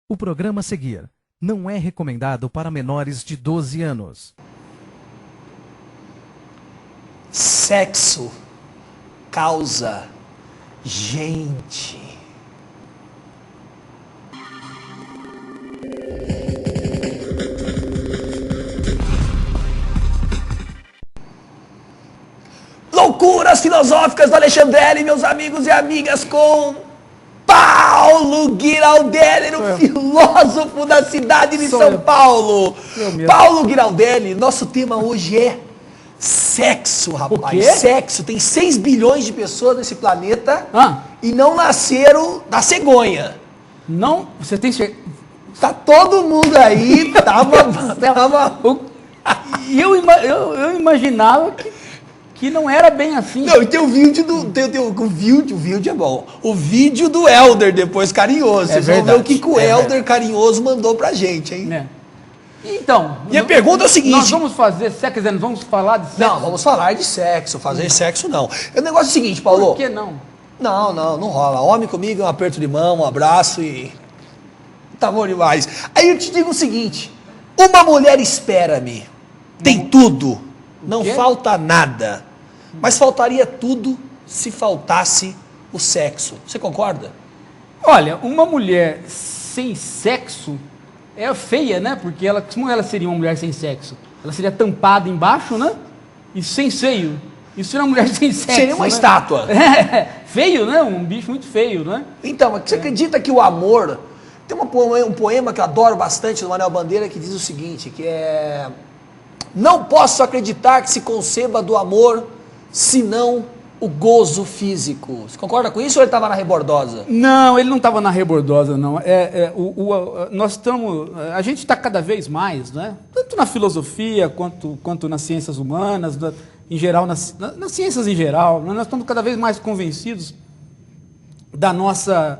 O programa a seguir não é recomendado para menores de 12 anos. Sexo causa gente. Loucuras filosóficas do Alexandre, meus amigos e amigas, com Paulo Giraldelli, o filósofo da cidade de São Paulo. Paulo Giraldelli, nosso tema hoje é sexo, rapaz. Sexo. Tem 6 bilhões de pessoas nesse planeta e não nasceram da cegonha. Não? Você tem certeza? Tá todo mundo aí, tava... Eu imaginava que não era bem assim. Não, e tem o vídeo o vídeo é bom. O vídeo do Helder depois, carinhoso. Vocês vão ver o que o Helder carinhoso mandou pra gente, hein? É. Então... E a pergunta é o seguinte... Nós vamos fazer sexo, vamos falar de sexo? Não, vamos falar de sexo. Fazer sexo, não. O negócio é o seguinte, Paulo... Por que não? Não rola. Homem comigo é um aperto de mão, um abraço e... Tá bom demais. Aí eu te digo o seguinte... Uma mulher espera-me. Tem tudo. Não falta nada. Mas faltaria tudo se faltasse o sexo. Você concorda? Olha, uma mulher sem sexo é feia, né? Porque como ela seria uma mulher sem sexo? Ela seria tampada embaixo, né? E sem seio. Isso seria uma mulher sem sexo. Seria uma estátua. Feio, né? Um bicho muito feio, né? Então, mas você acredita que o amor... Tem um poema que eu adoro bastante do Manuel Bandeira que diz o seguinte, que é... Não posso acreditar que se conceba do amor senão o gozo físico. Você concorda com isso ou ele estava na rebordosa? Não, ele não estava na rebordosa, não. Nós estamos... A gente está cada vez mais, né? Tanto na filosofia quanto nas ciências humanas, em geral, nas ciências em geral, nós estamos cada vez mais convencidos da nossa...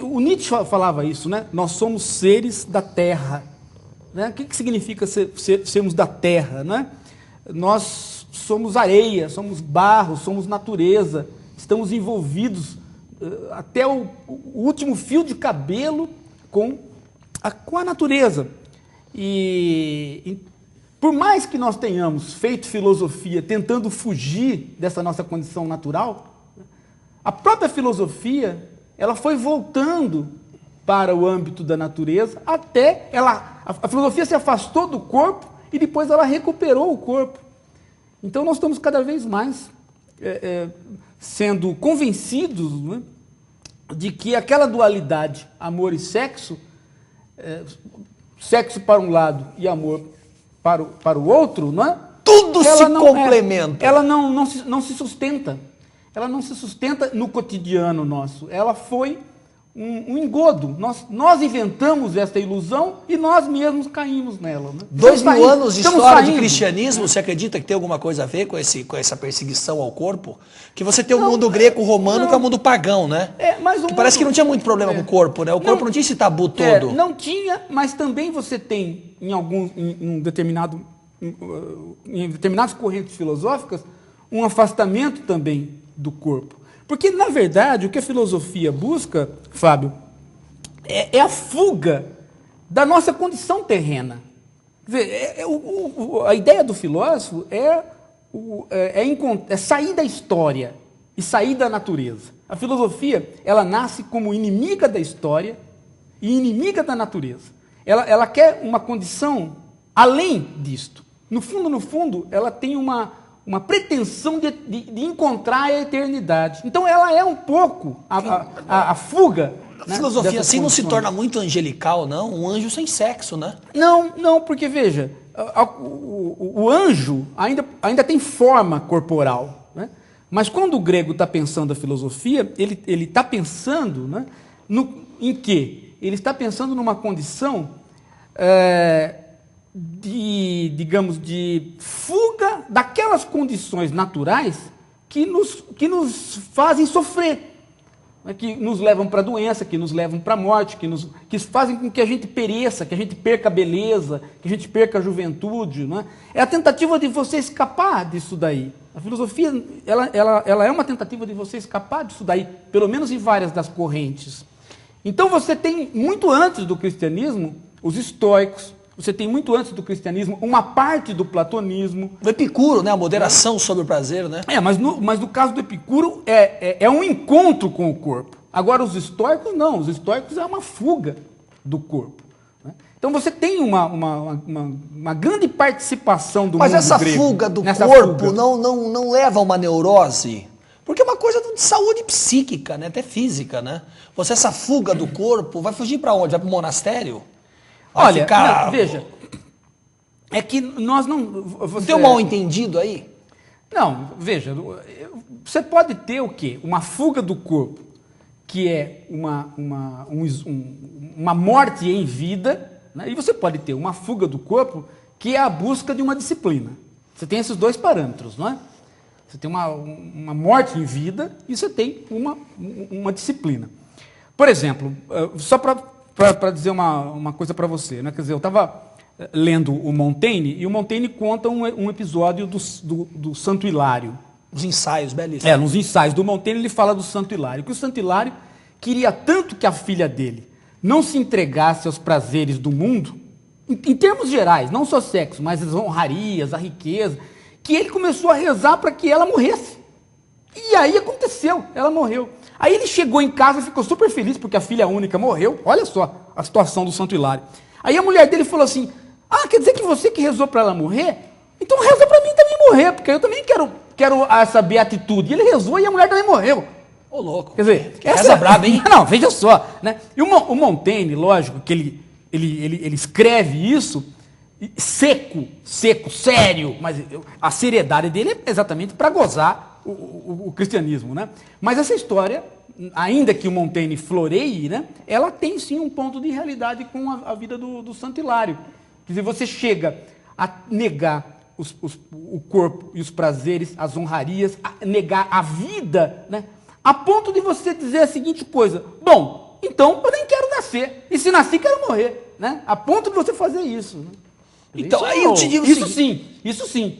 O Nietzsche falava isso, né? Nós somos seres da Terra. Né? O que significa sermos da Terra? Né? Nós somos areia, somos barro, somos natureza, estamos envolvidos até o último fio de cabelo com a natureza. E por mais que nós tenhamos feito filosofia tentando fugir dessa nossa condição natural, a própria filosofia ela foi voltando para o âmbito da natureza, até a filosofia se afastou do corpo e depois ela recuperou o corpo. Então nós estamos cada vez mais sendo convencidos, né, de que aquela dualidade amor e sexo, sexo para um lado e amor para o outro, não é? Tudo se complementa. Ela não se sustenta. Ela não se sustenta no cotidiano nosso. Ela foi um engodo. Nós inventamos essa ilusão e nós mesmos caímos nela. Né? 2000 anos de história de cristianismo, você acredita que tem alguma coisa a ver com essa perseguição ao corpo? Que você tem o mundo greco-romano com o mundo pagão, né? Parece que não tinha muito problema com o corpo, né? O corpo não tinha esse tabu todo. Não tinha, mas também você tem, em determinadas correntes filosóficas, um afastamento também do corpo. Porque, na verdade, o que a filosofia busca, Fábio, é a fuga da nossa condição terrena. Quer dizer, a ideia do filósofo é sair da história e sair da natureza. A filosofia, ela nasce como inimiga da história e inimiga da natureza. Ela quer uma condição além disto. No fundo, ela tem uma pretensão de encontrar a eternidade. Então ela é um pouco a fuga. A filosofia assim não se torna muito angelical, não? Um anjo sem sexo, né? Não, porque veja, o anjo ainda tem forma corporal, né? Mas quando o grego está pensando a filosofia, ele está pensando, né, em quê? Ele está pensando numa condição de fuga daquelas condições naturais que nos fazem sofrer, né? Que nos levam para a doença, que nos levam para a morte, que fazem com que a gente pereça, que a gente perca a beleza, que a gente perca a juventude. Né? É a tentativa de você escapar disso daí. A filosofia, ela é uma tentativa de você escapar disso daí, pelo menos em várias das correntes. Então você tem, muito antes do cristianismo, os estoicos, você tem muito antes do cristianismo uma parte do platonismo. O Epicuro, né? A moderação sobre o prazer, né? Mas no caso do Epicuro é um encontro com o corpo. Agora os estoicos não, os estoicos é uma fuga do corpo. Né? Então você tem uma grande participação do mundo grego. Mas essa fuga do corpo não leva a uma neurose? Porque é uma coisa de saúde psíquica, né? Até física, né? Você, essa fuga do corpo, vai fugir para onde? Vai para o monastério? Olha, não, veja, é que nós não... Você... Tem um mal entendido aí? Não, veja, você pode ter o quê? Uma fuga do corpo, que é uma morte em vida, né? E você pode ter uma fuga do corpo, que é a busca de uma disciplina. Você tem esses dois parâmetros, não é? Você tem uma morte em vida e você tem uma disciplina. Por exemplo, só para dizer uma coisa para você, né? Quer dizer, eu estava lendo o Montaigne, e o Montaigne conta um episódio do Santo Hilário. Os ensaios, belíssimos. Nos ensaios do Montaigne ele fala do Santo Hilário, que o Santo Hilário queria tanto que a filha dele não se entregasse aos prazeres do mundo, em termos gerais, não só sexo, mas as honrarias, a riqueza, que ele começou a rezar para que ela morresse. E aí aconteceu, ela morreu. Aí ele chegou em casa e ficou super feliz porque a filha única morreu. Olha só a situação do Santo Hilário. Aí a mulher dele falou assim, quer dizer que você que rezou para ela morrer? Então reza para mim também morrer, porque eu também quero essa beatitude. E ele rezou e a mulher também morreu. Ô, louco. Quer dizer, essa braba, hein? Não, veja só. Né? E o Montaigne, lógico, que ele escreve isso seco, sério, mas a seriedade dele é exatamente para gozar o cristianismo, né? Mas essa história, ainda que o Montaigne floreie, né, ela tem sim um ponto de realidade com a vida do Santo Hilário. Quer dizer, você chega a negar o corpo e os prazeres, as honrarias, a negar a vida, né, a ponto de você dizer a seguinte coisa, bom, então eu nem quero nascer, e se nascer quero morrer, né? A ponto de você fazer isso. Né? Então, isso, aí eu te digo isso sim,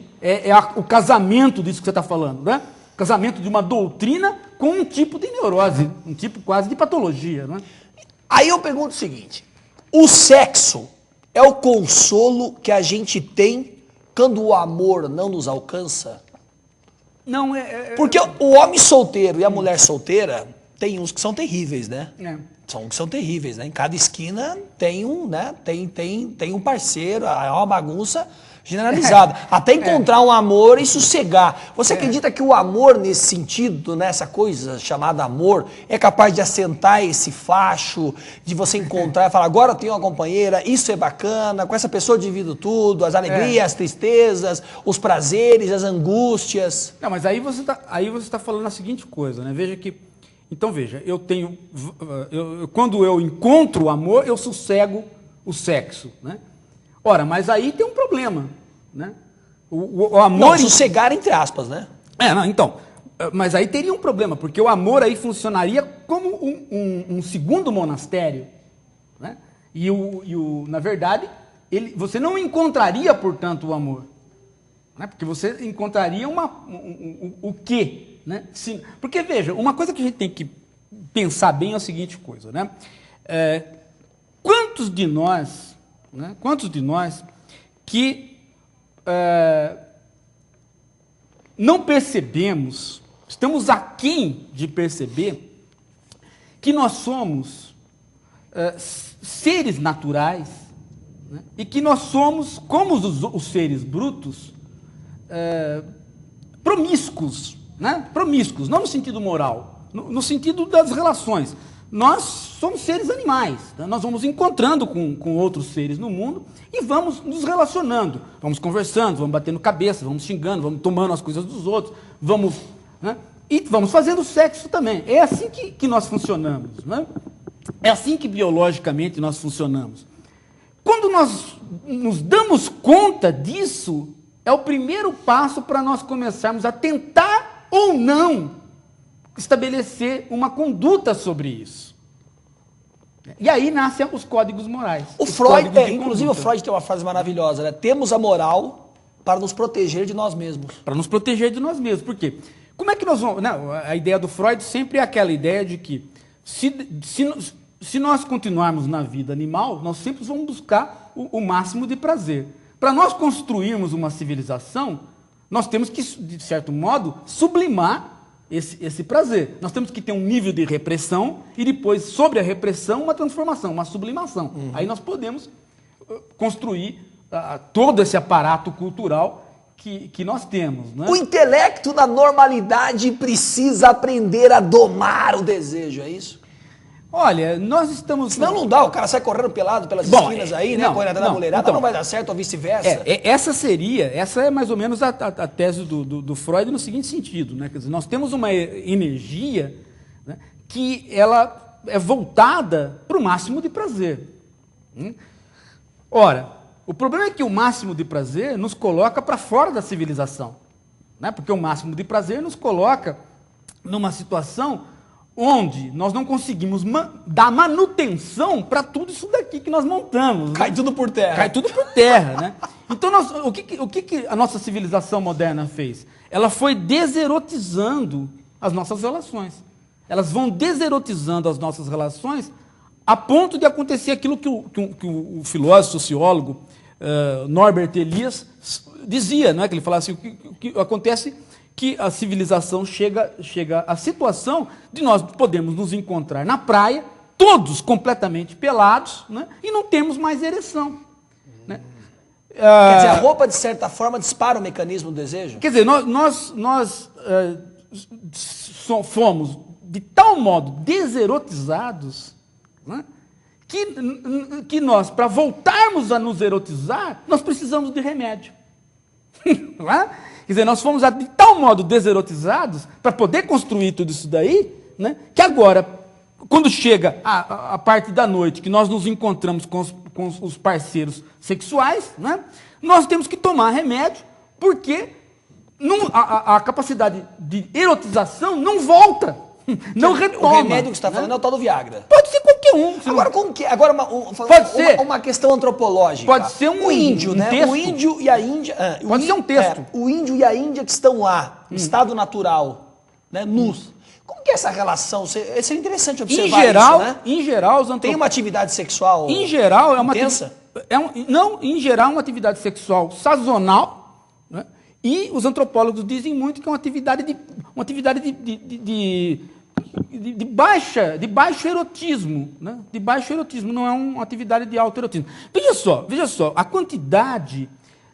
o casamento disso que você está falando, né? Casamento de uma doutrina com um tipo de neurose, um tipo quase de patologia, né? Aí eu pergunto o seguinte, o sexo é o consolo que a gente tem quando o amor não nos alcança? Não, Porque o homem solteiro e a mulher solteira, tem uns que são terríveis, né? São que são terríveis, né? Em cada esquina tem um, né? Tem um parceiro, é uma bagunça generalizada. Até encontrar um amor e sossegar. Você acredita que o amor nesse sentido, nessa coisa chamada amor, é capaz de assentar esse facho, de você encontrar e falar, agora eu tenho uma companheira, isso é bacana, com essa pessoa eu divido tudo, as alegrias, as tristezas, os prazeres, as angústias. Não, mas aí você tá falando a seguinte coisa, né? Veja que então, veja, quando eu encontro o amor, eu sossego o sexo, né? Ora, mas aí tem um problema, né? O amor... Não, sossegar entre aspas, né? Então, mas aí teria um problema, porque o amor aí funcionaria como um segundo monastério, né? Na verdade, você não encontraria, portanto, o amor, né? Porque você encontraria o quê? Né? Porque, veja, uma coisa que a gente tem que pensar bem é a seguinte coisa, né? Quantos de nós que não percebemos, estamos aquém de perceber que nós somos seres naturais, né? E que nós somos, como os seres brutos, promíscuos, né? Promíscuos, não no sentido moral, no sentido das relações. Nós somos seres animais, né? Nós vamos encontrando com outros seres no mundo e vamos nos relacionando, vamos conversando, vamos batendo cabeça, vamos xingando, vamos tomando as coisas dos outros, né? E vamos fazendo sexo também. É assim que nós funcionamos, né? É assim que biologicamente nós funcionamos. Quando nós nos damos conta disso, é o primeiro passo para nós começarmos a tentar ou não estabelecer uma conduta sobre isso. E aí nascem os códigos morais. Inclusive o Freud tem uma frase maravilhosa, né? Temos a moral Para nos proteger de nós mesmos. Para nos proteger de nós mesmos. Por quê? Como é que nós vamos... Não, a ideia do Freud sempre é aquela ideia de que se nós continuarmos na vida animal, nós sempre vamos buscar o máximo de prazer. Para nós construirmos uma civilização, nós temos que, de certo modo, sublimar esse prazer. Nós temos que ter um nível de repressão e depois, sobre a repressão, uma transformação, uma sublimação. Aí nós podemos construir todo esse aparato cultural que nós temos. Né? O intelecto na normalidade precisa aprender a domar o desejo, é isso? Olha, nós estamos... Senão não dá, o cara sai correndo pelado pelas esquinas aí, né? Correndo atrás da mulherada, então, não vai dar certo ou vice-versa. Essa é mais ou menos a tese do Freud no seguinte sentido, né? Quer dizer, nós temos uma energia, né, que ela é voltada para o máximo de prazer. Ora, o problema é que o máximo de prazer nos coloca para fora da civilização, né? Porque o máximo de prazer nos coloca numa situação onde nós não conseguimos dar manutenção para tudo isso daqui que nós montamos. Cai tudo por terra. Cai tudo por terra, né? Então, o que a nossa civilização moderna fez? Ela foi deserotizando as nossas relações. Elas vão deserotizando as nossas relações a ponto de acontecer aquilo que o filósofo, sociólogo Norbert Elias dizia, né? Que ele falava assim, o que acontece que a civilização chega à situação de nós podermos nos encontrar na praia, todos completamente pelados, né, e não temos mais ereção. Né? Quer dizer, a roupa, de certa forma, dispara o mecanismo do desejo? Quer dizer, nós fomos de tal modo deserotizados, né, que nós, para voltarmos a nos erotizar, nós precisamos de remédio. Não é? Quer dizer, nós fomos de tal modo deserotizados para poder construir tudo isso daí, né, que agora, quando chega a parte da noite, que nós nos encontramos com os parceiros sexuais, né, nós temos que tomar remédio, porque a capacidade de erotização não volta, não retoma. O remédio que você está falando, né, é o tal do Viagra. Pode ser qualquer um. Agora, como que? Agora, pode ser uma questão antropológica. Pode ser o índio, né? texto. O índio e a Índia. Pode ser um texto. O índio e a Índia que estão lá, em estado natural, né, nus. Como que é essa relação? Seria interessante observar isso, né? Em geral, tem uma atividade sexual em geral, é uma intensa? Em geral, é uma atividade sexual sazonal, né? E os antropólogos dizem muito que é uma atividade de baixo erotismo, né? De baixo erotismo, não é uma atividade de alto erotismo. Veja só, a quantidade...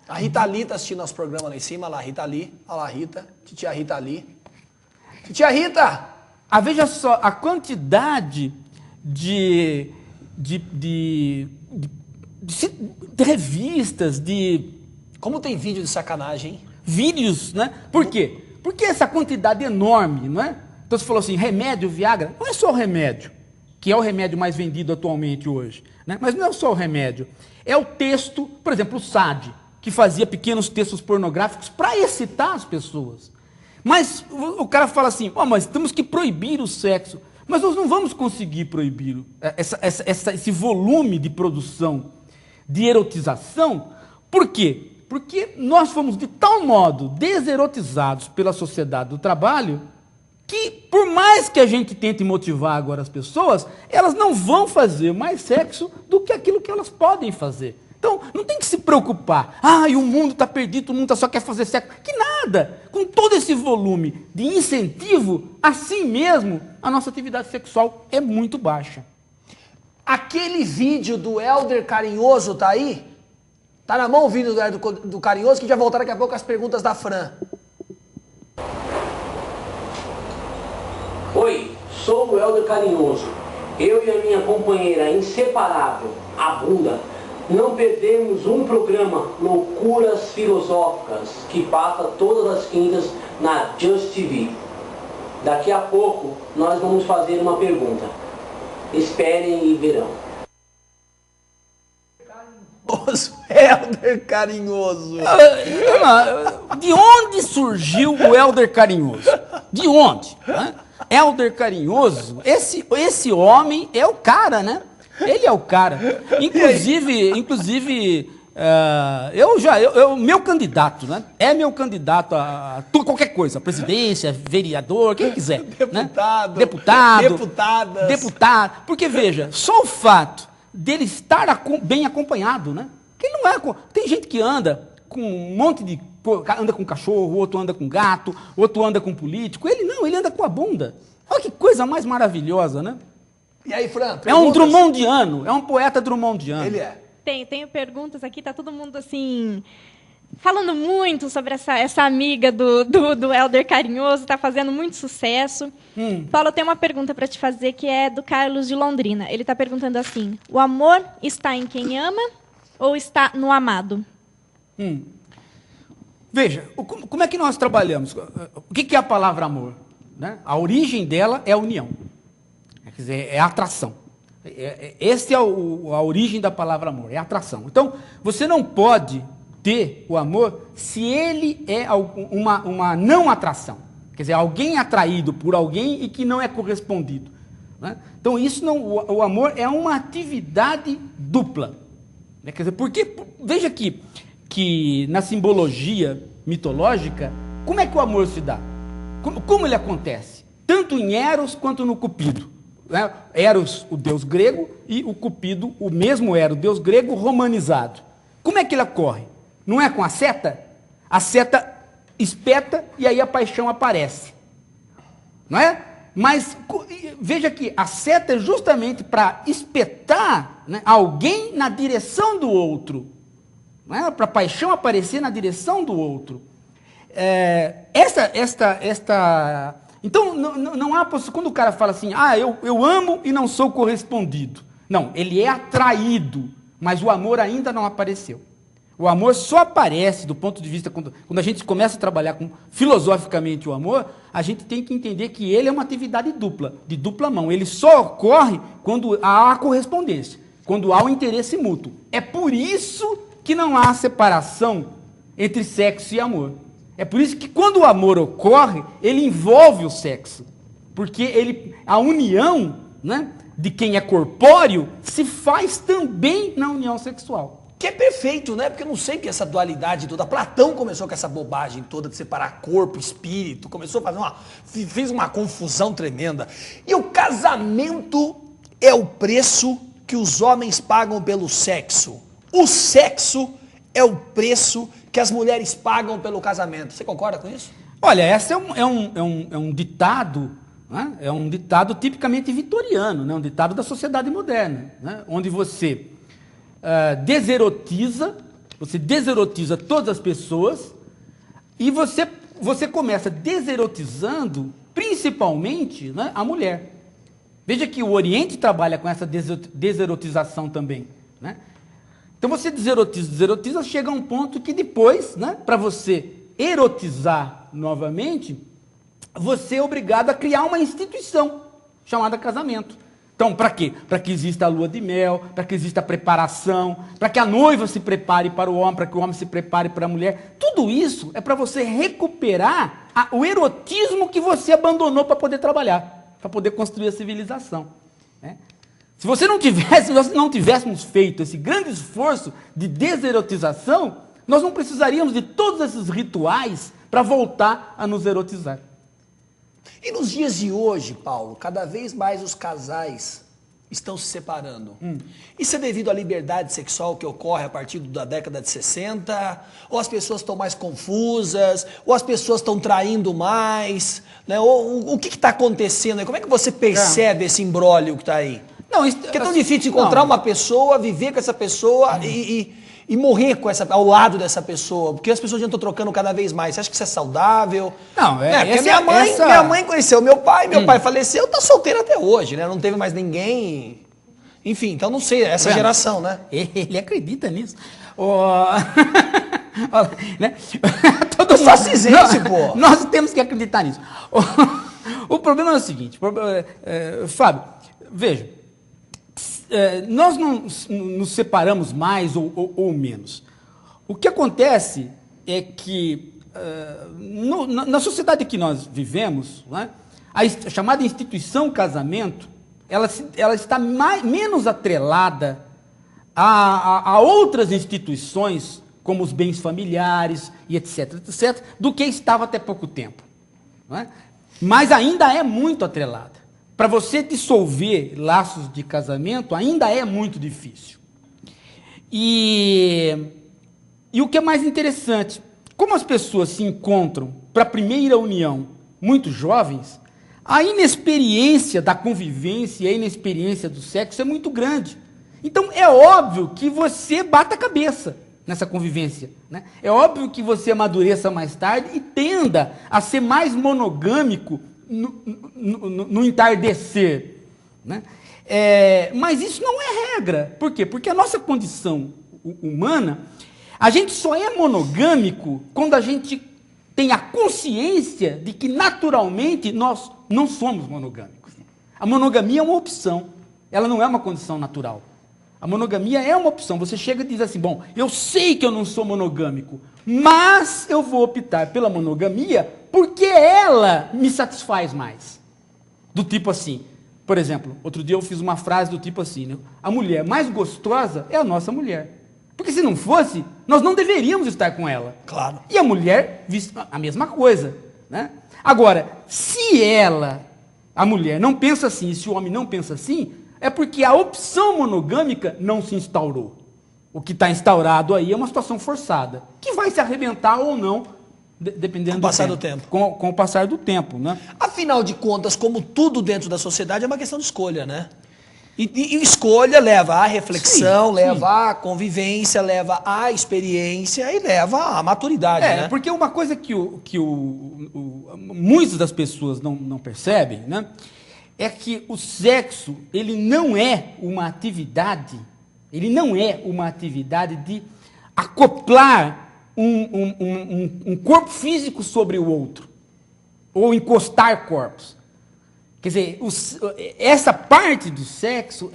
A Rita Lee está assistindo nosso programa lá em cima, lá, Rita Lee, olha lá, Rita, titia Rita Lee. Titia Rita! Veja só, a quantidade de revistas, Como tem vídeo de sacanagem, hein? Vídeos, né? Por quê? Porque essa quantidade enorme, não é? Então você falou assim, remédio, Viagra, não é só o remédio, que é o remédio mais vendido atualmente hoje, né? Mas não é só o remédio, é o texto, por exemplo, o Sade, que fazia pequenos textos pornográficos para excitar as pessoas. Mas o cara fala assim, mas temos que proibir o sexo, mas nós não vamos conseguir proibir esse volume de produção, de erotização. Por quê? Porque nós fomos de tal modo deserotizados pela sociedade do trabalho que, por mais que a gente tente motivar agora as pessoas, elas não vão fazer mais sexo do que aquilo que elas podem fazer. Então, não tem que se preocupar. O mundo está perdido, o mundo só quer fazer sexo. Que nada! Com todo esse volume de incentivo, assim mesmo, a nossa atividade sexual é muito baixa. Aquele vídeo do Helder Carinhoso tá aí? Tá na mão o vídeo do Carinhoso, que a gente vai voltar daqui a pouco às perguntas da Fran. Oi, sou o Helder Carinhoso. Eu e a minha companheira inseparável, a Bunda, não perdemos um programa Loucuras Filosóficas, que passa todas as quintas na Just TV. Daqui a pouco nós vamos fazer uma pergunta. Esperem e verão. Helder Carinhoso. De onde surgiu o Helder Carinhoso? De onde? Helder Carinhoso, esse homem é o cara, né? Ele é o cara. Inclusive Meu candidato, né? É meu candidato a qualquer coisa, presidência, vereador, quem quiser. Deputado, né? deputadas. Deputado. Porque, veja, só o fato dele estar bem acompanhado, né? Que não é. Tem gente que anda com um monte de. Anda com cachorro, outro anda com gato, outro anda com político. Ele não, ele anda com a bunda. Olha que coisa mais maravilhosa, né? E aí, Fran? É um Drummondiano, é um poeta Drummondiano. Ele é. Tenho perguntas aqui, tá todo mundo assim, falando muito sobre essa amiga do Hélder Carinhoso, tá fazendo muito sucesso. Paulo, eu tenho uma pergunta para te fazer que é do Carlos de Londrina. Ele tá perguntando assim: o amor está em quem ama ou está no amado? Veja, como é que nós trabalhamos? O que é a palavra amor? Né? A origem dela é a união, quer dizer, é a atração. Essa é a origem da palavra amor, é a atração. Então, você não pode ter o amor se ele é uma não atração. Quer dizer, alguém atraído por alguém e que não é correspondido. Né? Então, isso não, o amor é uma atividade dupla. Né? Quer dizer, porque, veja aqui, que na simbologia mitológica, como é que o amor se dá? Como ele acontece? Tanto em Eros quanto no Cupido. Né? Eros, o deus grego, e o Cupido, o mesmo Eros, o deus grego romanizado. Como é que ele ocorre? Não é com a seta? A seta espeta e aí a paixão aparece. Não é? Mas veja que a seta é justamente para espetar, né, alguém na direção do outro. Não é? Para a paixão aparecer na direção do outro. Então, não há possibilidade. Quando o cara fala assim, eu amo e não sou correspondido. Não, ele é atraído, mas o amor ainda não apareceu. O amor só aparece do ponto de vista, quando a gente começa a trabalhar filosoficamente o amor, a gente tem que entender que ele é uma atividade dupla, de dupla mão. Ele só ocorre quando há a correspondência, quando há o interesse mútuo. É por isso que não há separação entre sexo e amor. É por isso que quando o amor ocorre, ele envolve o sexo. Porque a união, né, de quem é corpóreo se faz também na união sexual. Que é perfeito, né? Porque eu não sei que essa dualidade toda. Platão começou com essa bobagem toda de separar corpo, espírito. Começou a fazer fez uma confusão tremenda. E o casamento é o preço que os homens pagam pelo sexo. O sexo é o preço que as mulheres pagam pelo casamento. Você concorda com isso? Olha, esse é um ditado, né? É um ditado tipicamente vitoriano, né? Um ditado da sociedade moderna, né? Onde você deserotiza todas as pessoas e você começa deserotizando principalmente, né, a mulher. Veja que o Oriente trabalha com essa deserotização também, né? Então você deserotiza, chega a um ponto que depois, né, para você erotizar novamente, você é obrigado a criar uma instituição chamada casamento. Então, para quê? Para que exista a lua de mel, para que exista a preparação, para que a noiva se prepare para o homem, para que o homem se prepare para a mulher. Tudo isso é para você recuperar o erotismo que você abandonou para poder trabalhar, para poder construir a civilização. Né? Se nós não tivéssemos feito esse grande esforço de deserotização, nós não precisaríamos de todos esses rituais para voltar a nos erotizar. E nos dias de hoje, Paulo, cada vez mais os casais estão se separando. Isso é devido à liberdade sexual que ocorre a partir da década de 60? Ou as pessoas estão mais confusas? Ou as pessoas estão traindo mais? Né? Ou o que está acontecendo aí? Como é que você percebe esse imbróglio que está aí? Porque é tão difícil encontrar uma pessoa, viver com essa pessoa e morrer ao lado dessa pessoa, porque as pessoas já estão trocando cada vez mais. Você acha que isso é saudável? Não, porque minha mãe conheceu meu pai faleceu, tá solteiro até hoje, né? Não teve mais ninguém. Enfim, então não sei, essa geração, né? Ele acredita nisso. Né? Todo fascisense, pô. Nós temos que acreditar nisso. O problema é o seguinte, Fábio, veja, nós não nos separamos mais ou menos. O que acontece é que, na sociedade que nós vivemos, né, a chamada instituição casamento, ela está menos atrelada a outras instituições, como os bens familiares e etc, etc, do que estava até pouco tempo. Não é? Mas ainda é muito atrelada. Para você dissolver laços de casamento, ainda é muito difícil. E o que é mais interessante, como as pessoas se encontram para a primeira união muito jovens, a inexperiência da convivência, a inexperiência do sexo é muito grande. Então é óbvio que você bata a cabeça nessa convivência, né? É óbvio que você amadureça mais tarde e tenda a ser mais monogâmico no entardecer, né? Mas isso não é regra. Por quê? Porque a nossa condição humana, a gente só é monogâmico quando a gente tem a consciência de que naturalmente nós não somos monogâmicos. A monogamia é uma opção, ela não é uma condição natural. A monogamia é uma opção. Você chega e diz assim, bom, eu sei que eu não sou monogâmico, mas eu vou optar pela monogamia porque ela me satisfaz mais. Do tipo assim, por exemplo, outro dia eu fiz uma frase do tipo assim, né? A mulher mais gostosa é a nossa mulher. Porque se não fosse, nós não deveríamos estar com ela. Claro. E a mulher, a mesma coisa, né? Agora, se a mulher não pensa assim, e se o homem não pensa assim, é porque a opção monogâmica não se instaurou. O que está instaurado aí é uma situação forçada, que vai se arrebentar ou não, dependendo do tempo. Com o passar do tempo, né? Afinal de contas, como tudo dentro da sociedade, é uma questão de escolha, né? E escolha leva à reflexão, leva à convivência, leva à experiência e leva à maturidade, né? Porque uma coisa que muitas das pessoas não percebem, né? É que o sexo, ele não é uma atividade de acoplar um corpo físico sobre o outro, ou encostar corpos. Quer dizer, essa parte do sexo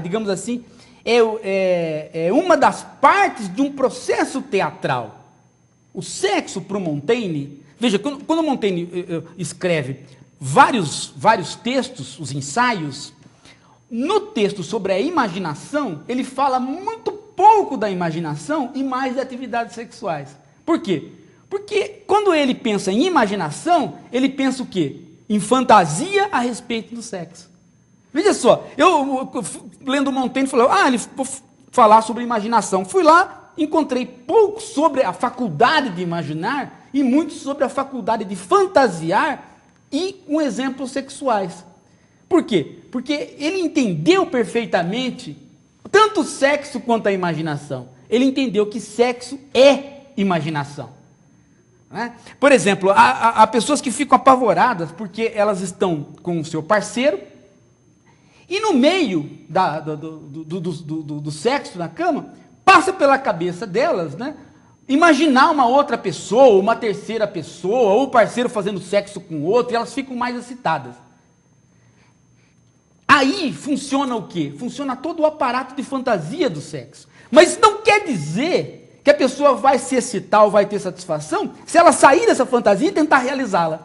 digamos assim, é uma das partes de um processo teatral. O sexo, para o Montaigne, veja, quando Montaigne escreve vários textos, os ensaios, no texto sobre a imaginação, ele fala muito pouco da imaginação e mais de atividades sexuais. Por quê? Porque quando ele pensa em imaginação, ele pensa o quê? Em fantasia a respeito do sexo. Veja só, eu lendo Montaigne, falei, ele vou falar sobre imaginação. Fui lá, encontrei pouco sobre a faculdade de imaginar e muito sobre a faculdade de fantasiar e com exemplos sexuais. Por quê? Porque ele entendeu perfeitamente tanto o sexo quanto a imaginação. Ele entendeu que sexo é imaginação. Né? Por exemplo, há pessoas que ficam apavoradas porque elas estão com o seu parceiro e no meio do sexo na cama, passa pela cabeça delas, né, imaginar uma outra pessoa, uma terceira pessoa, ou o parceiro fazendo sexo com o outro, e elas ficam mais excitadas. Aí funciona o quê? Funciona todo o aparato de fantasia do sexo. Mas não quer dizer que a pessoa vai se excitar ou vai ter satisfação se ela sair dessa fantasia e tentar realizá-la.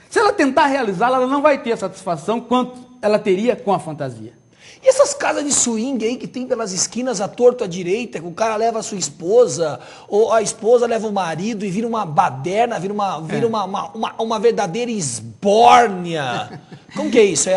Se ela tentar realizá-la, ela não vai ter a satisfação quanto ela teria com a fantasia. E essas casas de swing aí que tem pelas esquinas, à torto à direita, que o cara leva a sua esposa, ou a esposa leva o marido e vira uma baderna, vira uma verdadeira esbórnia. Como que é isso?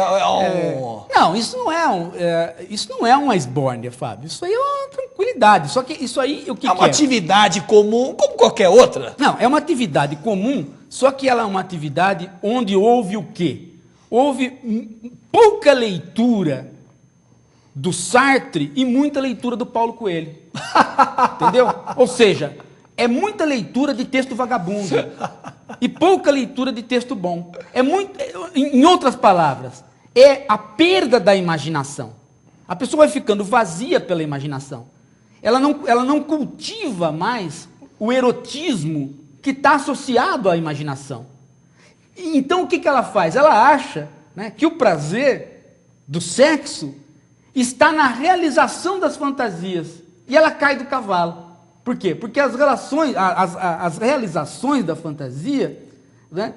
Não, isso não é uma esbórnia, Fábio. Isso aí é uma tranquilidade. Só que isso aí, o que é uma atividade comum, como qualquer outra. Não, é uma atividade comum, só que ela é uma atividade onde houve o quê? Houve pouca leitura do Sartre e muita leitura do Paulo Coelho. Entendeu? Ou seja, é muita leitura de texto vagabundo e pouca leitura de texto bom. Em outras palavras, é a perda da imaginação. A pessoa vai ficando vazia pela imaginação. Ela não cultiva mais o erotismo que está associado à imaginação. Então o que ela faz? Ela acha, né, que o prazer do sexo está na realização das fantasias. E ela cai do cavalo. Por quê? Porque as realizações da fantasia, né,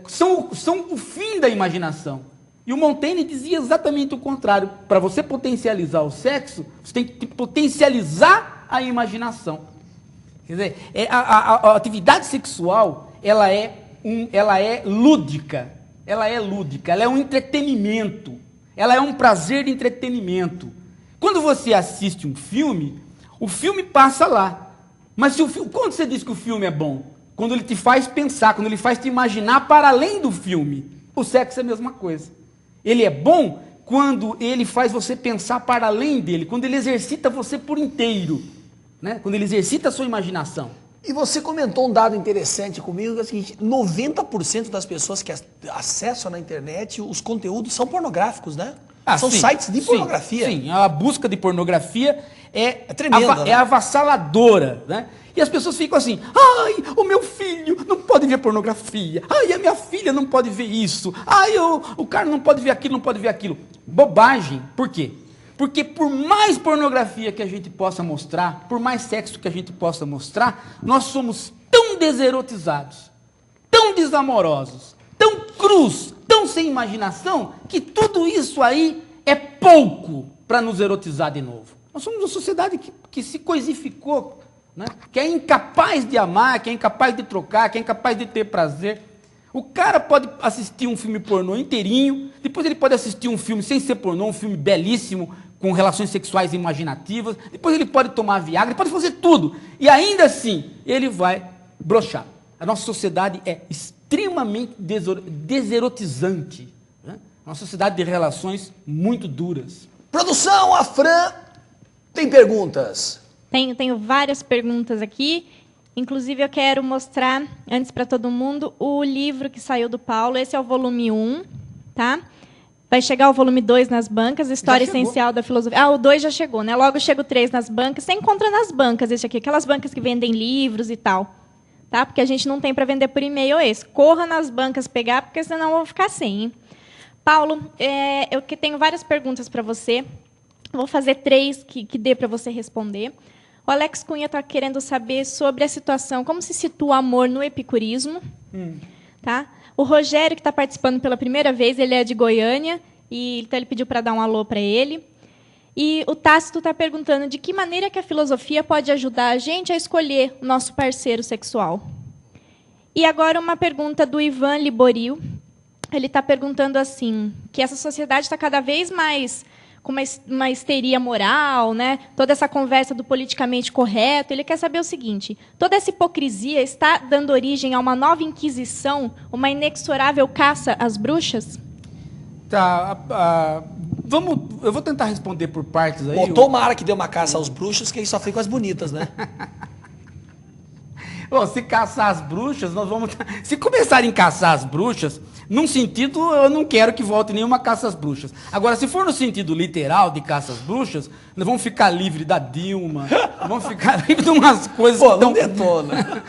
são o fim da imaginação. E o Montaigne dizia exatamente o contrário. Para você potencializar o sexo, você tem que potencializar a imaginação. Quer dizer, a atividade sexual, ela é lúdica. Ela é um entretenimento. Ela é um prazer de entretenimento. Quando você assiste um filme, o filme passa lá. Mas quando você diz que o filme é bom? Quando ele te faz pensar, quando ele faz te imaginar para além do filme. O sexo é a mesma coisa. Ele é bom quando ele faz você pensar para além dele, quando ele exercita você por inteiro, né? Quando ele exercita a sua imaginação. E você comentou um dado interessante comigo, que é o seguinte, 90% das pessoas que acessam na internet os conteúdos são pornográficos, né? São sites de pornografia. Sim, a busca de pornografia é tremenda, né? É avassaladora, né? E as pessoas ficam assim, ai, o meu filho não pode ver pornografia, ai, a minha filha não pode ver isso, ai, o cara não pode ver aquilo, não pode ver aquilo. Bobagem. Por quê? Porque por mais pornografia que a gente possa mostrar, por mais sexo que a gente possa mostrar, nós somos tão deserotizados, tão desamorosos, tão crus, tão sem imaginação, que tudo isso aí é pouco para nos erotizar de novo. Nós somos uma sociedade que se coisificou, né? Que é incapaz de amar, que é incapaz de trocar, que é incapaz de ter prazer. O cara pode assistir um filme pornô inteirinho, depois ele pode assistir um filme sem ser pornô, um filme belíssimo, com relações sexuais imaginativas, depois ele pode tomar Viagra, ele pode fazer tudo, e ainda assim ele vai broxar. A nossa sociedade é extremamente deserotizante, né? Uma sociedade de relações muito duras. Produção, a Fran tem perguntas. Tenho várias perguntas aqui. Inclusive, eu quero mostrar, antes para todo mundo, o livro que saiu do Paulo. Esse é o volume 1, tá? Vai chegar o volume 2 nas bancas, História Essencial da Filosofia. O 2 já chegou, né? Logo chega o 3 nas bancas. Você encontra nas bancas esse aqui, aquelas bancas que vendem livros e tal. Tá? Porque a gente não tem para vender por e-mail esse. Corra nas bancas pegar, porque senão eu vou ficar sem, hein? Paulo, eu tenho várias perguntas para você. Vou fazer 3 que dê para você responder. O Alex Cunha está querendo saber sobre a situação, como se situa o amor no epicurismo. Tá? O Rogério, que está participando pela primeira vez, ele é de Goiânia, e então ele pediu para dar um alô para ele. E o Tácito está perguntando de que maneira que a filosofia pode ajudar a gente a escolher o nosso parceiro sexual. E agora uma pergunta do Ivan Liboril. Ele está perguntando assim, que essa sociedade está cada vez mais com uma histeria moral, né? Toda essa conversa do politicamente correto. Ele quer saber o seguinte, toda essa hipocrisia está dando origem a uma nova inquisição, uma inexorável caça às bruxas? Tá, eu vou tentar responder por partes aí. Bom, tomara que dê uma caça aos bruxos, que aí só fica as bonitas, né? Bom, se caçar as bruxas, nós vamos... Se começarem a caçar as bruxas, num sentido, eu não quero que volte nenhuma caça às bruxas. Agora, se for no sentido literal de caça às bruxas, nós vamos ficar livre da Dilma, vamos ficar livre de umas coisas que não detona.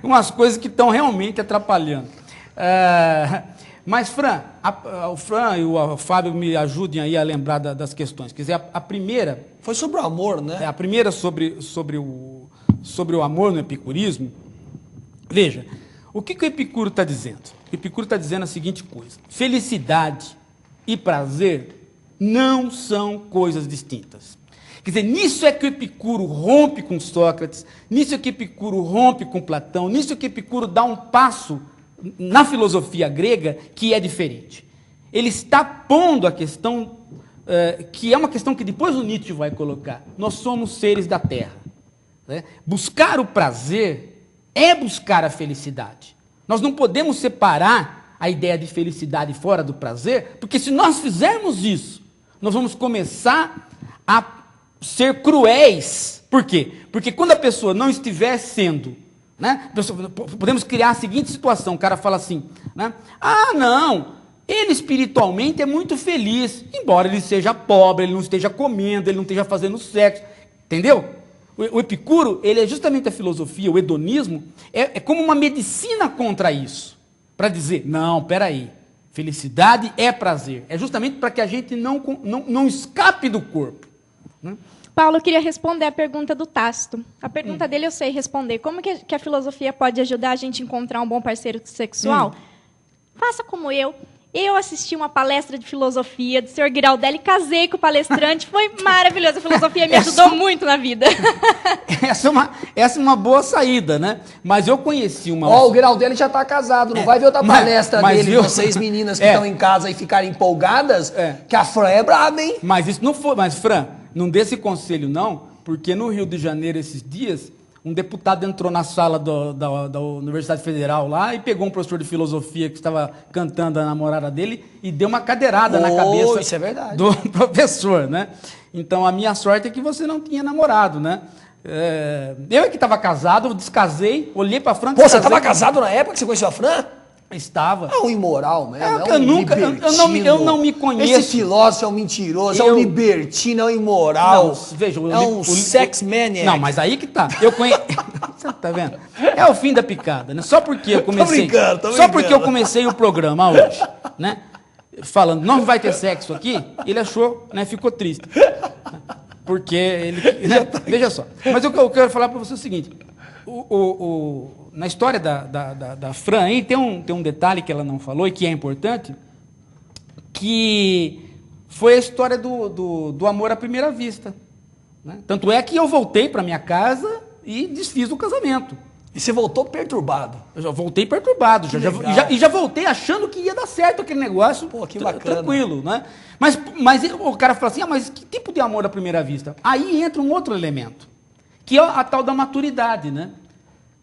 umas coisas que estão realmente atrapalhando. Mas, Fran, o Fran e o Fábio me ajudem aí a lembrar das questões. Quer dizer, a primeira... Foi sobre o amor, né? A primeira sobre o amor no epicurismo. Veja, o que o Epicuro está dizendo? O Epicuro está dizendo a seguinte coisa. Felicidade e prazer não são coisas distintas. Quer dizer, nisso é que o Epicuro rompe com Sócrates, nisso é que o Epicuro rompe com Platão, nisso é que o Epicuro dá um passo na filosofia grega que é diferente. Ele está pondo a questão, que é uma questão que depois o Nietzsche vai colocar. Nós somos seres da terra. Né? Buscar o prazer é buscar a felicidade. Nós não podemos separar a ideia de felicidade fora do prazer, porque se nós fizermos isso, nós vamos começar a ser cruéis. Por quê? Porque quando a pessoa não estiver sendo... Né? Podemos criar a seguinte situação, o cara fala assim, né? Não, ele espiritualmente é muito feliz, embora ele seja pobre, ele não esteja comendo, ele não esteja fazendo sexo, entendeu? O Epicuro, ele é justamente a filosofia, o hedonismo, é como uma medicina contra isso, para dizer, não, peraí, felicidade é prazer, é justamente para que a gente não escape do corpo, né? Paulo, eu queria responder a pergunta do Tácito. A pergunta dele eu sei responder. Como que a filosofia pode ajudar a gente a encontrar um bom parceiro sexual? Faça como eu. Eu assisti uma palestra de filosofia do Sr. Giraldelli, casei com o palestrante, foi maravilhoso. A filosofia me ajudou muito na vida. Essa é uma boa saída, né? Mas eu conheci uma... Ó, o Giraldelli já tá casado, não vai ver outra palestra dele, viu? vocês meninas que estão em casa e ficarem empolgadas, que a Fran é braba, hein? Mas isso não foi... Mas, Fran, não dê esse conselho, não, porque no Rio de Janeiro, esses dias, um deputado entrou na sala da Universidade Federal lá e pegou um professor de filosofia que estava cantando a namorada dele e deu uma cadeirada na cabeça isso é verdade. do professor, né? Então, a minha sorte é que você não tinha namorado, né? Eu é que estava casado, eu descasei, olhei para a Fran... Pô, você estava casado na época que você conheceu a Fran? Estava. É um imoral mesmo, eu não me conheço. Esse filósofo é um mentiroso, é um libertino, é um imoral. Não, veja, é um sex maniac. Não, mas aí que tá. Eu conheço. Você tá vendo? É o fim da picada, né? Só porque eu comecei. Tô brincando. Só porque eu comecei o programa hoje, né? Falando, não vai ter sexo aqui, ele achou, né? Ficou triste. Porque ele. Né? Veja só. Mas eu quero falar para você o seguinte. Na história da Fran aí, tem um detalhe que ela não falou e que é importante, que foi a história do amor à primeira vista. Né? Tanto é que eu voltei para minha casa e desfiz o casamento. E você voltou perturbado. Eu já voltei perturbado, já voltei achando que ia dar certo aquele negócio. Pô, que bacana. Tranquilo, né? Mas o cara fala assim, mas que tipo de amor à primeira vista? Aí entra um outro elemento, que é a tal da maturidade, né?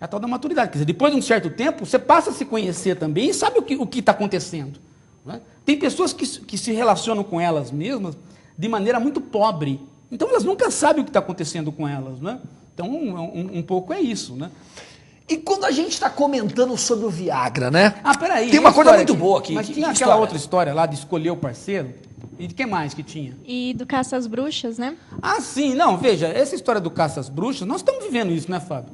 A tal da maturidade. Quer dizer, depois de um certo tempo, você passa a se conhecer também e sabe o que está acontecendo. Né? Tem pessoas que se relacionam com elas mesmas de maneira muito pobre. Então, elas nunca sabem o que está acontecendo com elas. Né? Então, um pouco é isso. Né? E quando a gente está comentando sobre o Viagra, né? Peraí. Tem uma coisa muito boa aqui. Mas tinha aquela outra história lá de escolher o parceiro. E de que mais que tinha? E do Caça às Bruxas, né? Ah, sim. Não, veja, essa história do caça às bruxas, nós estamos vivendo isso, né, Fábio?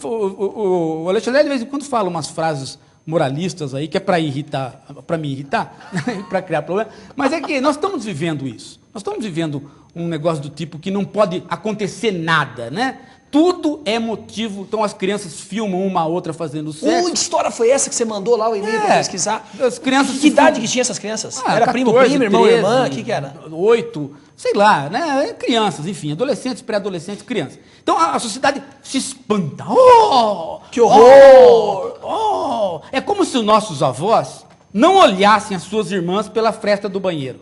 O Alexandre, de vez em quando, fala umas frases moralistas aí, que é para irritar, para me irritar, para criar problema. Mas é que nós estamos vivendo isso. Nós estamos vivendo um negócio do tipo que não pode acontecer nada, né? Tudo é motivo. Então as crianças filmam uma a outra fazendo sexo. Que história foi essa que você mandou lá o e-mail para pesquisar? As crianças que idade que tinha essas crianças? Era 14, primo, irmão, 13, irmã? O que era? 8, sei lá, né? Crianças, enfim, adolescentes, pré-adolescentes, crianças. Então a sociedade se espanta. Oh! Que horror! É como se os nossos avós não olhassem as suas irmãs pela fresta do banheiro.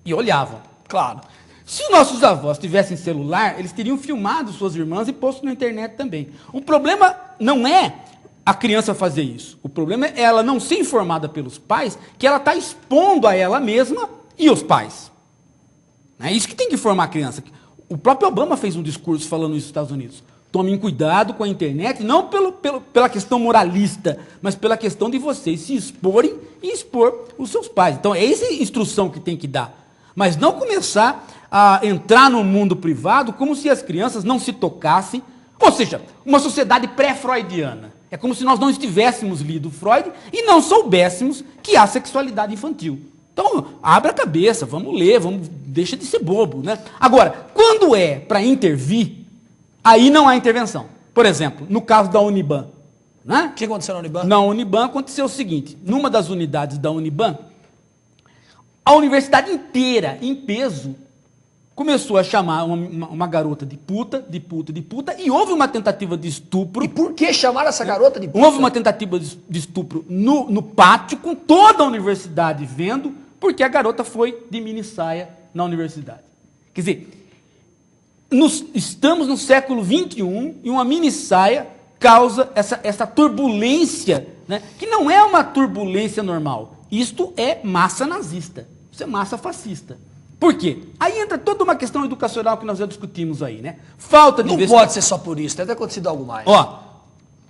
E olhavam. Claro. Se nossos avós tivessem celular, eles teriam filmado suas irmãs e posto na internet também. O problema não é a criança fazer isso. O problema é ela não ser informada pelos pais que ela está expondo a ela mesma e os pais. É isso que tem que informar a criança. O próprio Obama fez um discurso falando isso nos Estados Unidos. Tomem cuidado com a internet, não pela questão moralista, mas pela questão de vocês se exporem e expor os seus pais. Então, é essa instrução que tem que dar. Mas não começar a entrar no mundo privado como se as crianças não se tocassem. Ou seja, uma sociedade pré-freudiana. É como se nós não estivéssemos lido Freud e não soubéssemos que há sexualidade infantil. Então, abre a cabeça, vamos ler, deixa de ser bobo. Né? Agora, quando é para intervir, aí não há intervenção. Por exemplo, no caso da Uniban. Né? O que aconteceu na Uniban? Na Uniban aconteceu o seguinte, numa das unidades da Uniban, a universidade inteira, em peso, começou a chamar uma garota de puta, e houve uma tentativa de estupro. E por que chamaram essa garota de puta? Houve uma tentativa de estupro no pátio, com toda a universidade vendo, porque a garota foi de mini-saia na universidade. Quer dizer, estamos no século XXI e uma mini-saia causa essa turbulência, né, que não é uma turbulência normal. Isto é massa nazista, isso é massa fascista. Por quê? Aí entra toda uma questão educacional que nós já discutimos aí, né? Falta de Não pode ser só por isso, deve ter acontecido algo mais. Ó,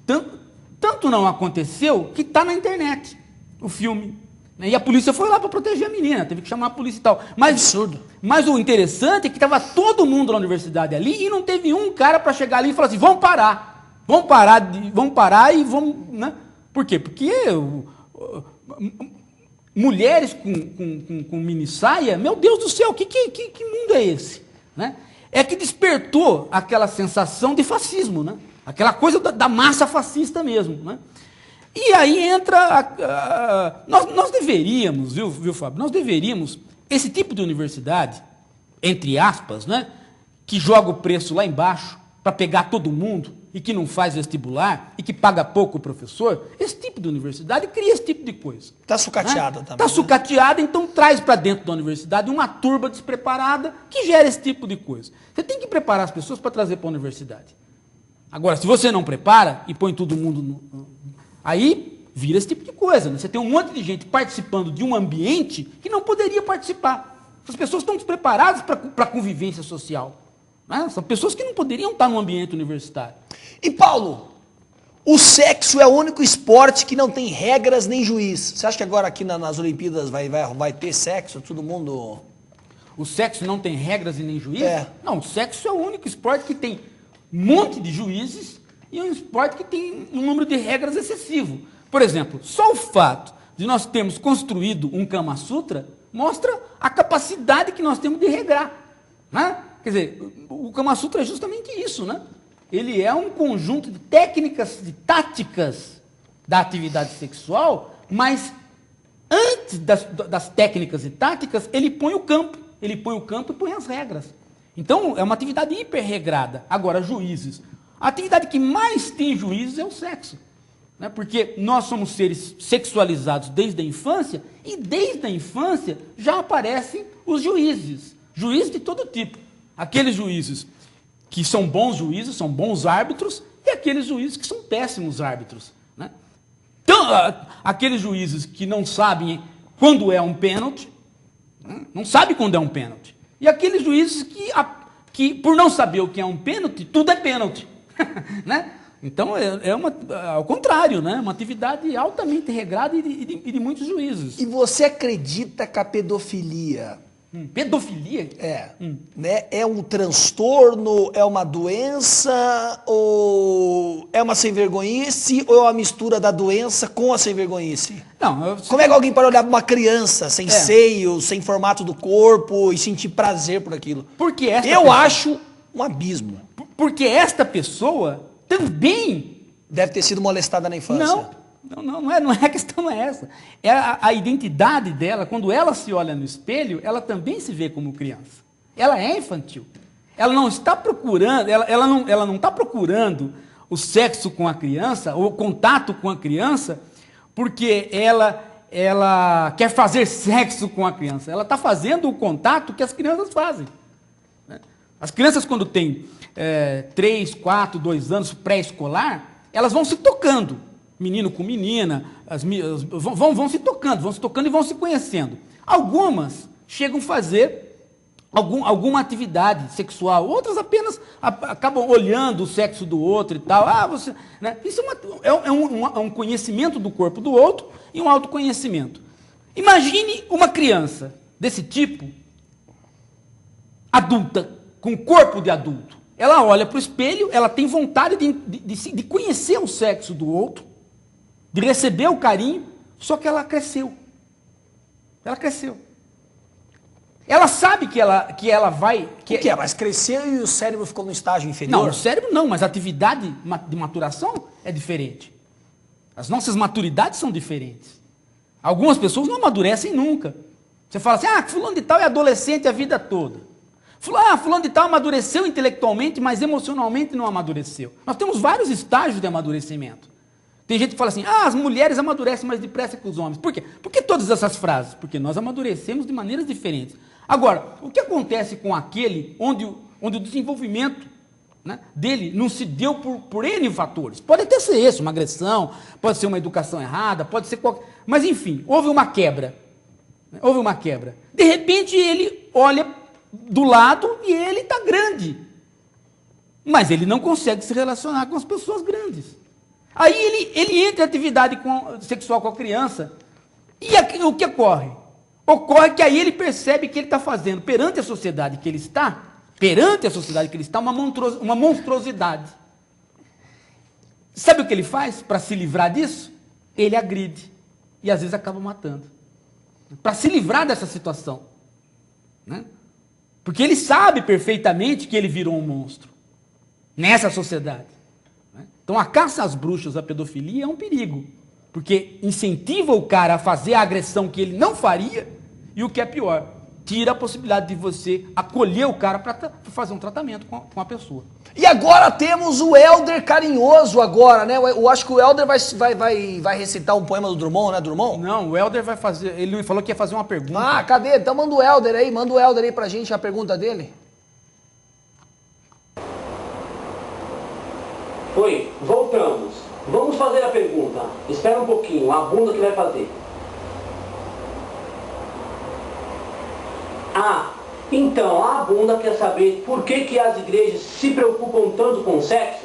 tanto não aconteceu que está na internet o filme. Né? E a polícia foi lá para proteger a menina, teve que chamar a polícia e tal. Mas, absurdo. Mas o interessante é que estava todo mundo na universidade ali e não teve um cara para chegar ali e falar assim, vamos parar e vamos... Né? Por quê? Porque... mulheres com mini saia, meu Deus do céu, que mundo é esse? Né? É que despertou aquela sensação de fascismo, né? Aquela coisa da massa fascista mesmo. Né? E aí entra... nós deveríamos, viu, Fábio? Nós deveríamos, esse tipo de universidade, entre aspas, né, que joga o preço lá embaixo para pegar todo mundo e que não faz vestibular e que paga pouco o professor, esse tipo de universidade cria esse tipo de coisa. Está sucateada também. Está sucateada, então traz para dentro da universidade uma turba despreparada que gera esse tipo de coisa. Você tem que preparar as pessoas para trazer para a universidade. Agora, se você não prepara e põe todo mundo... aí vira esse tipo de coisa. Né? Você tem um monte de gente participando de um ambiente que não poderia participar. As pessoas estão despreparadas para a convivência social. Né? São pessoas que não poderiam estar no ambiente universitário. E Paulo, o sexo é o único esporte que não tem regras nem juiz. Você acha que agora aqui nas Olimpíadas vai ter sexo? Todo mundo... O sexo não tem regras e nem juiz? Não, o sexo é o único esporte que tem um monte de juízes e um esporte que tem um número de regras excessivo. Por exemplo, só o fato de nós termos construído um Kama Sutra mostra a capacidade que nós temos de regrar. Né? Quer dizer, o Kama Sutra é justamente isso, né? Ele é um conjunto de técnicas, de táticas da atividade sexual, mas antes das técnicas e táticas, ele põe o campo. Ele põe o campo e põe as regras. Então, é uma atividade hiperregrada. Agora, juízes. A atividade que mais tem juízes é o sexo. Né? Porque nós somos seres sexualizados desde a infância, e desde a infância já aparecem os juízes. Juízes de todo tipo. Aqueles juízes que são bons juízes, são bons árbitros, e aqueles juízes que são péssimos árbitros. Né? Então, aqueles juízes que não sabem quando é um pênalti, né? Não sabem quando é um pênalti. E aqueles juízes que, por não saber o que é um pênalti, tudo é pênalti. Né? Então, ao contrário, né? Uma atividade altamente regrada e de muitos juízes. E você acredita que a pedofilia... Pedofilia? Né? É um transtorno, é uma doença, ou é uma sem-vergonhice, ou é uma mistura da doença com a sem-vergonhice? Não, Como é que alguém pode olhar para uma criança sem seio, sem formato do corpo e sentir prazer por aquilo? Porque eu acho um abismo. Porque esta pessoa também... deve ter sido molestada na infância. Não é a questão, não é essa. É a identidade dela, quando ela se olha no espelho, ela também se vê como criança. Ela é infantil. Ela não está procurando, ela não está procurando o sexo com a criança, ou o contato com a criança, porque ela quer fazer sexo com a criança. Ela está fazendo o contato que as crianças fazem. As crianças, quando têm 3, 4, 2 anos, pré-escolar, elas vão se tocando. Menino com menina, vão se tocando e vão se conhecendo. Algumas chegam a fazer alguma atividade sexual, outras apenas acabam olhando o sexo do outro e tal. Né? Isso é um conhecimento do corpo do outro e um autoconhecimento. Imagine uma criança desse tipo, adulta, com corpo de adulto. Ela olha para o espelho, ela tem vontade de conhecer o sexo do outro, de receber o carinho, só que ela cresceu. Ela cresceu. Ela sabe que ela vai... Mas cresceu e o cérebro ficou no estágio inferior? Não, o cérebro não, mas a atividade de maturação é diferente. As nossas maturidades são diferentes. Algumas pessoas não amadurecem nunca. Você fala assim, fulano de tal é adolescente a vida toda. Fulano de tal amadureceu intelectualmente, mas emocionalmente não amadureceu. Nós temos vários estágios de amadurecimento. Tem gente que fala assim, as mulheres amadurecem mais depressa que os homens. Por quê? Por que todas essas frases? Porque nós amadurecemos de maneiras diferentes. Agora, o que acontece com aquele onde o desenvolvimento, né, dele não se deu por N fatores? Pode até ser esse, uma agressão, pode ser uma educação errada, pode ser qualquer... Mas, enfim, houve uma quebra. Houve uma quebra. De repente, ele olha do lado e ele está grande. Mas ele não consegue se relacionar com as pessoas grandes. Aí ele entra em atividade sexual com a criança. E o que ocorre? Ocorre que aí ele percebe que ele está fazendo, perante a sociedade que ele está, uma monstruosidade. Sabe o que ele faz para se livrar disso? Ele agride. E às vezes acaba matando. Para se livrar dessa situação. Né? Porque ele sabe perfeitamente que ele virou um monstro. Nessa sociedade. Então, a caça às bruxas, a pedofilia, é um perigo. porque incentiva o cara a fazer a agressão que ele não faria, e o que é pior, tira a possibilidade de você acolher o cara para fazer um tratamento com a pessoa. E agora temos o Helder Carinhoso agora, né? Eu acho que o Helder vai recitar um poema do Drummond, né, Drummond? Não, o Helder vai fazer, ele falou que ia fazer uma pergunta. Ah, cadê? Então manda o Helder aí pra gente a pergunta dele. Oi, voltamos. Vamos fazer a pergunta. Espera um pouquinho, a bunda que vai fazer. Ah, então a bunda quer saber por que as igrejas se preocupam tanto com o sexo?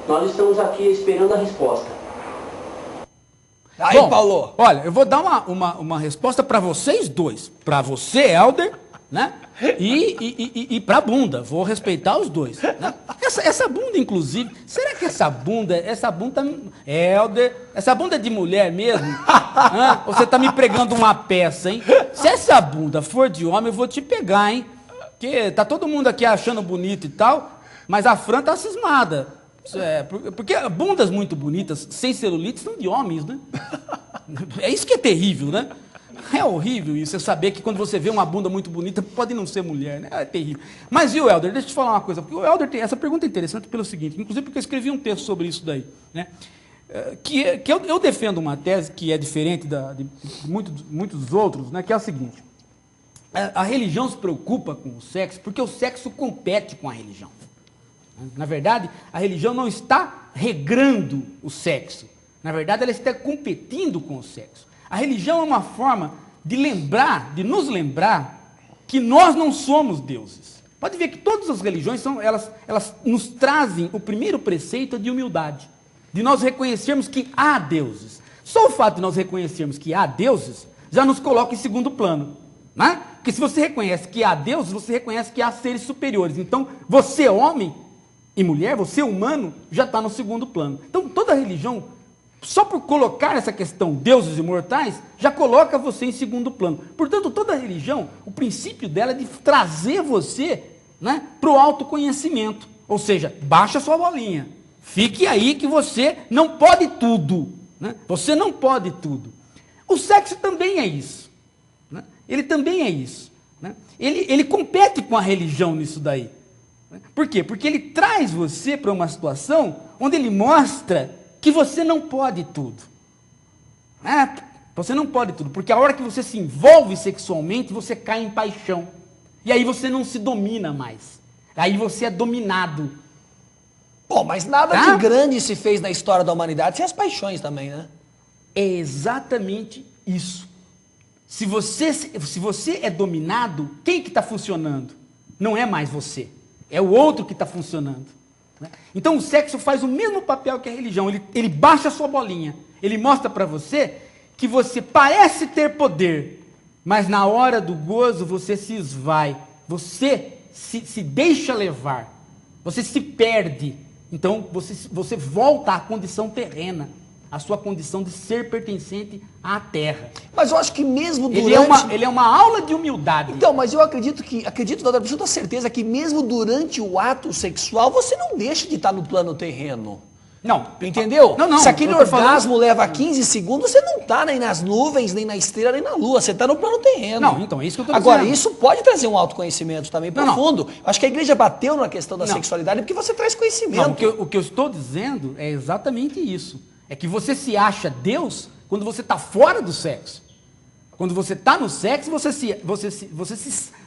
Nós estamos aqui esperando a resposta. Aí, Paulo. Olha, eu vou dar uma resposta para vocês dois. Para você, Helder, né? E para a bunda. Vou respeitar os dois. Né? Essa bunda, inclusive, será que essa bunda, Helder, essa bunda é de mulher mesmo? Ou você tá me pregando uma peça, hein? Se essa bunda for de homem, eu vou te pegar, hein? Porque tá todo mundo aqui achando bonito e tal, mas a Fran tá cismada. Porque bundas muito bonitas, sem celulite, são de homens, né? É isso que é terrível, né? É horrível isso, você saber que quando você vê uma bunda muito bonita, pode não ser mulher, né? É terrível. Mas e o Helder? Deixa eu te falar uma coisa, porque o Helder tem essa pergunta é interessante pelo seguinte, inclusive porque eu escrevi um texto sobre isso daí, né? Que eu defendo uma tese que é diferente de muitos outros, né? Que é a seguinte, a religião se preocupa com o sexo porque o sexo compete com a religião. Na verdade, a religião não está regrando o sexo, na verdade ela está competindo com o sexo. A religião é uma forma de nos lembrar que nós não somos deuses. Pode ver que todas as religiões, elas nos trazem o primeiro preceito de humildade, de nós reconhecermos que há deuses. Só o fato de nós reconhecermos que há deuses, já nos coloca em segundo plano. Né? Porque se você reconhece que há deuses, você reconhece que há seres superiores. Então, você homem e mulher, você humano, já está no segundo plano. Então, toda religião, só por colocar essa questão deuses imortais, já coloca você em segundo plano. Portanto, toda religião, o princípio dela é de trazer você, né, para o autoconhecimento. Ou seja, baixa sua bolinha. Fique aí que você não pode tudo. Né? Você não pode tudo. O sexo também é isso. Né? Ele também é isso. Né? Ele compete com a religião nisso daí. Né? Por quê? Porque ele traz você para uma situação onde ele mostra que você não pode tudo. Você não pode tudo, porque a hora que você se envolve sexualmente, você cai em paixão. E aí você não se domina mais. Aí você é dominado. Pô, mas nada de grande se fez na história da humanidade sem as paixões também, né? É exatamente isso. Se você é dominado, quem que está funcionando? Não é mais você. É o outro que está funcionando. Então o sexo faz o mesmo papel que a religião, ele baixa a sua bolinha, ele mostra para você que você parece ter poder, mas na hora do gozo você se esvai, você se deixa levar, você se perde, então você volta à condição terrena, à sua condição de ser pertencente à terra. Mas eu acho que mesmo durante... Ele é uma aula de humildade. Então, mas eu acredito, da absoluta certeza, que mesmo durante o ato sexual, você não deixa de estar no plano terreno. Não. Entendeu? Não. Se aquele orgasmo leva 15 segundos, você não está nem nas nuvens, nem na estrela, nem na lua. Você está no plano terreno. Não, então é isso que eu estou dizendo. Agora, isso pode trazer um autoconhecimento também profundo. Eu acho que a igreja bateu na questão da sexualidade porque você traz conhecimento. Não, o que eu estou dizendo é exatamente isso. É que você se acha Deus quando você está fora do sexo. Quando você está no sexo,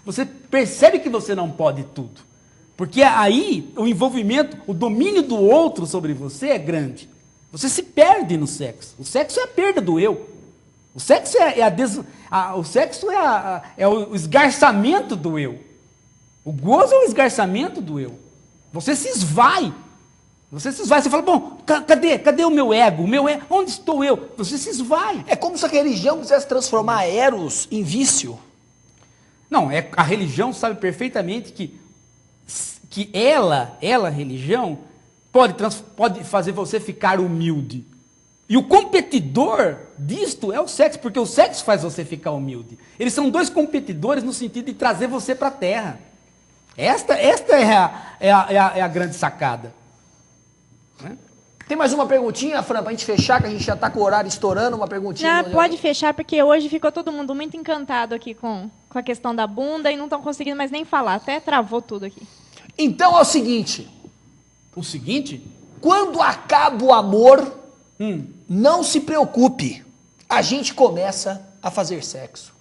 você percebe que você não pode tudo. Porque aí o envolvimento, o domínio do outro sobre você é grande. Você se perde no sexo. O sexo é a perda do eu. O sexo é o esgarçamento do eu. O gozo é o esgarçamento do eu. Você se esvai. Você fala, bom, cadê o meu ego? Onde estou eu? Você se esvai. É como se a religião quisesse transformar Eros em vício. Não, a religião sabe perfeitamente que ela, a religião, pode fazer você ficar humilde. E o competidor disto é o sexo, porque o sexo faz você ficar humilde. Eles são dois competidores no sentido de trazer você para a terra. Esta é a grande sacada. Né? Tem mais uma perguntinha, Fran, pra gente fechar, que a gente já tá com o horário estourando, uma perguntinha. Não, pode fechar, porque hoje ficou todo mundo muito encantado aqui com a questão da bunda e não estão conseguindo mais nem falar. Até travou tudo aqui. Então é o seguinte. O seguinte? Quando acaba o amor, não se preocupe. A gente começa a fazer sexo.